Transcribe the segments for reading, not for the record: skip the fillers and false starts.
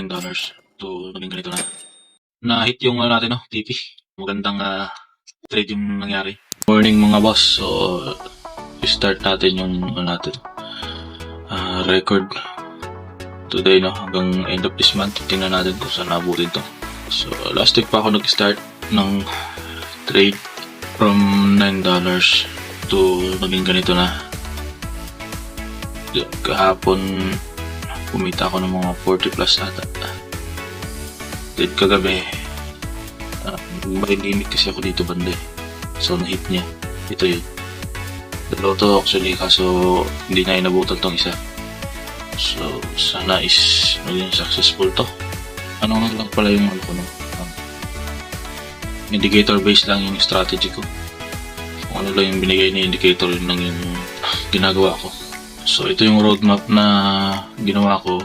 $9 to naging ganito na. Na-hit yung natin, no, TP. Magandang trade yung nangyari. Morning mga boss. So, start natin yung record today, no, hanggang end of this month. Tingnan natin kung saan nabutin to. So, last week pa ako nag-start ng trade from $9 to naging ganito na. Kahapon kumita ako ng mga 40 plus ata. Then kagabi may limit kasi ako dito banda eh. So na-hit niya. Ito yun. Dalawa to actually, kaso hindi na inabutan tong isa. So sana is maging successful to. Ano nga lang pala yung indicator based lang yung strategy ko. Kung ano lang yung binigay na indicator, yun lang yung ginagawa ko. So ito yung roadmap na ginawa ko.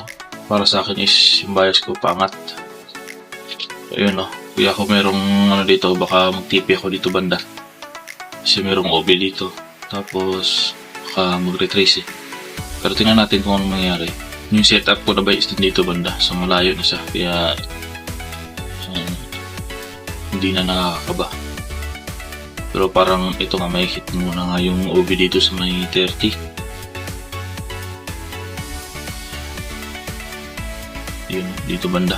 Para sa akin is yung bias ko paangat. So yun, no. Kaya ako merong dito, baka mag-TP ako dito banda. Kasi merong OB dito. Tapos baka mag-retrace eh. Pero tingnan natin kung anong mangyari. Yung setup ko na bias din dito banda. So malayo na siya. Kaya hindi na nakakaba. Pero parang ito nga, may hit muna nga yung OB dito sa may 30. Yun, dito banda.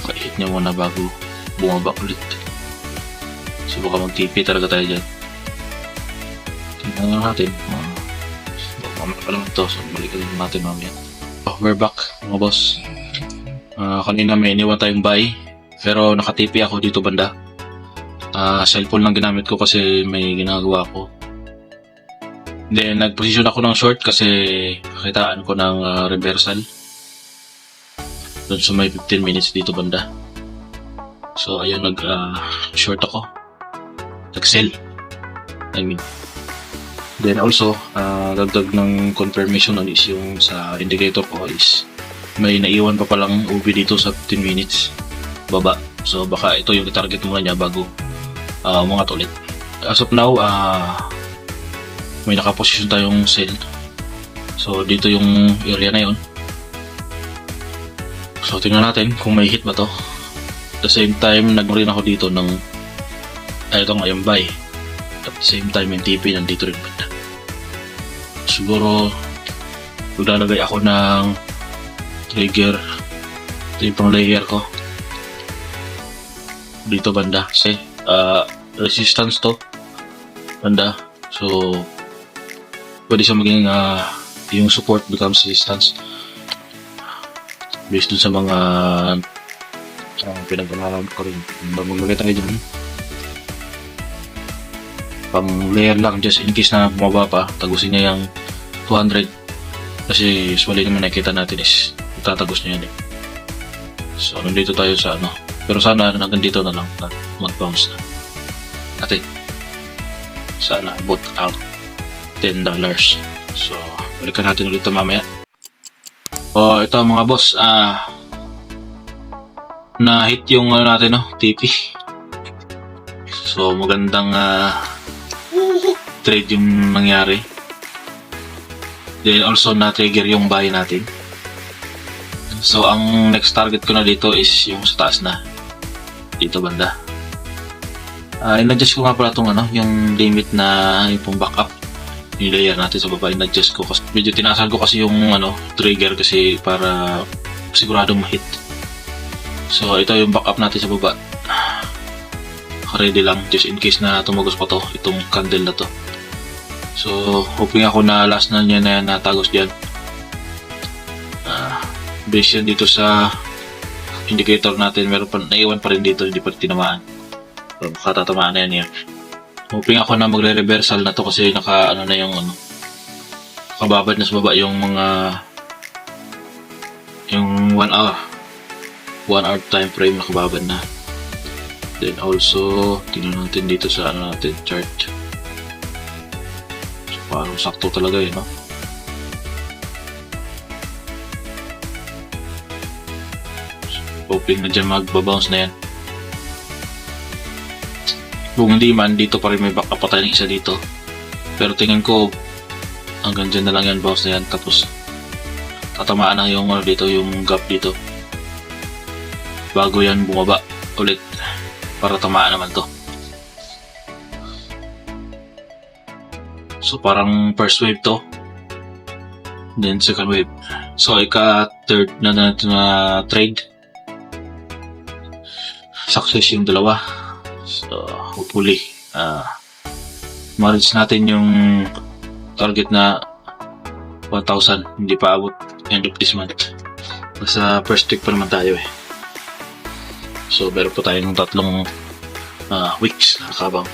Ka-hit niya muna bago bumaba ulit. So baka mag-TP talaga tayo dyan. Tingnan natin. Mamaya pa naman ito. So balikan natin mamaya. We're back mga boss. Kanina may iniwan tayong buy. Pero naka-TP ako dito banda. Cellphone lang ginamit ko kasi may ginagawa ko. Then nag-position ako ng short kasi kakitaan ko ng reversal doon sa may 15 minutes dito banda. So ayun, nag-short ako, nag-sell I mean. Then also dagdag ng confirmation on is yung sa indicator ko is may naiwan pa palang OB dito sa 15 minutes baba. So baka ito yung target muna niya bago umangat ulit. As of now may nakaposisyon tayong sell. So dito yung area na yun. So tingnan natin kung may hit ba to. At the same time nag-rin ako dito ng ito nga yung buy. At the same time yung TP nandito rin banda. Siguro maglalagay ako ng trigger. Ito yung pang layer ko dito banda kasi resistance to banda. So pwede siya maging yung support becomes resistance based dun sa mga pinag-aralan ko rin. Maglagay tayo dyan pang layer lang just in case na bumaba pa, tagusin niya yung 200 kasi usually naman nakikita natin is tatagos niya yan eh. So nandito tayo sa pero sana hanggang dito na lang mag-bounce na natin. Sana abot ang $10. So balikan natin ulit ito mamaya. Ito mga boss, na-hit yung natin, no, TP. So magandang trade yung nangyari. Then also na-trigger yung buy natin. So ang next target ko na dito is yung sa taas na dito banda. In-adjust ko nga pala itong yung limit na yung pong backup. Yung layer natin sa baba, in-adjust ko kasi medyo tinasan ko kasi yung trigger kasi para siguradong ma-hit. So ito yung backup natin sa baba. Ready lang just in case na tumagos pa to, itong candle na to. So hoping ako na last na niya na natagos dyan. Based yan dito sa indicator natin, meron pa naiwan pa rin dito, hindi pa tinamaan. So baka tatamaan na yan. Hoping ako na magre-reversal na to kasi naka na yung nakababad na sa baba yung mga yung 1 hour time frame nakababad na. Then also tingnan natin dito sa natin chart. So parang sakto talaga yun, no? So, hoping na dyan magbabounce na yan. Kung hindi man, dito pa rin may backup pa tayo ng isa dito. Pero tingin ko hanggang dyan na lang yan, bounce na yan. Tapos nakatamaan na yung ano dito, yung gap dito. Bago yan bumaba ulit para tamaan naman to. So parang first wave to, then second wave. So ika-third na trade. Success yung dalawa. So hopefully ma-reach natin yung target na 1,000. Hindi pa abot end of this month. Basta first week pa naman tayo eh. So meron po tayo ng 3 weeks na kabang.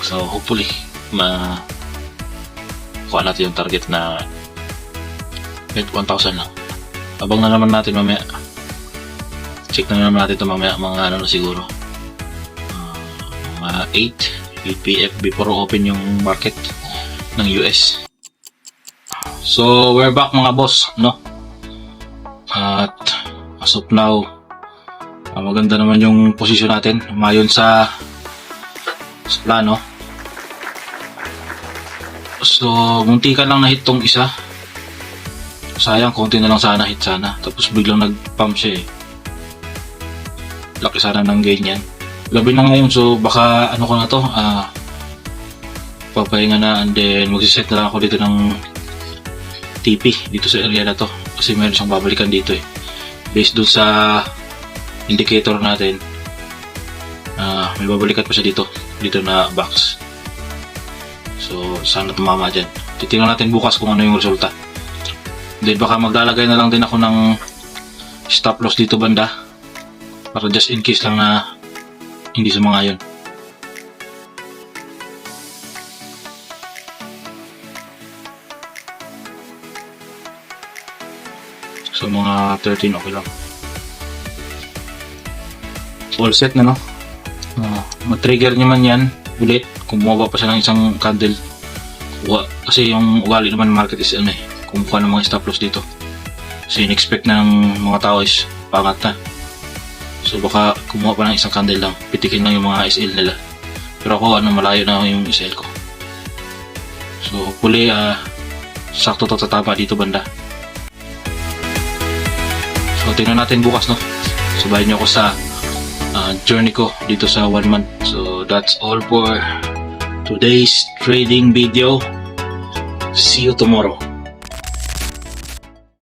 So hopefully kuha natin yung target na 1,000 lang. Abang na naman natin mamaya. Check na naman natin ito mamaya, mga ano na siguro, mga 8 PM before open yung market ng US. So we're back mga boss, no? At as of now, maganda naman yung posisyon natin mayon sa plano. So muntikan lang na hit tong isa. Sayang, konti na lang sana hit sana. Tapos biglang nag-pump siya eh. Laki sana ng gain yan. Gabi na ngayon, so baka ano ko na to, papahinga na, and then magsiset na lang ako dito ng TP dito sa area na to. Kasi meron siyang babalikan dito eh. Based dun sa indicator natin, may babalikan pa siya dito na box. So sana tumama dyan. Titingnan natin bukas kung ano yung resulta. Then baka maglalagay na lang din ako ng stop loss dito banda, para just in case lang na hindi sumangayon. So mga 13 okay lang. All set na, no? Mag-trigger naman yan ulit kung bumaba pa siya ng isang candle. Kasi yung ugali naman market is ano eh, kumukuha ng mga stop loss dito. Kasi in-expect ng mga tao is pangat na. So baka kumuha pa ng isang candle lang, pitikin lang yung mga SL nila. Pero ako malayo na yung SL ko. So hopefully sakto to tatama dito banda. So tingnan natin bukas, no? Subayin niyo ako sa journey ko dito sa 1 month. So that's all for today's trading video. See you tomorrow.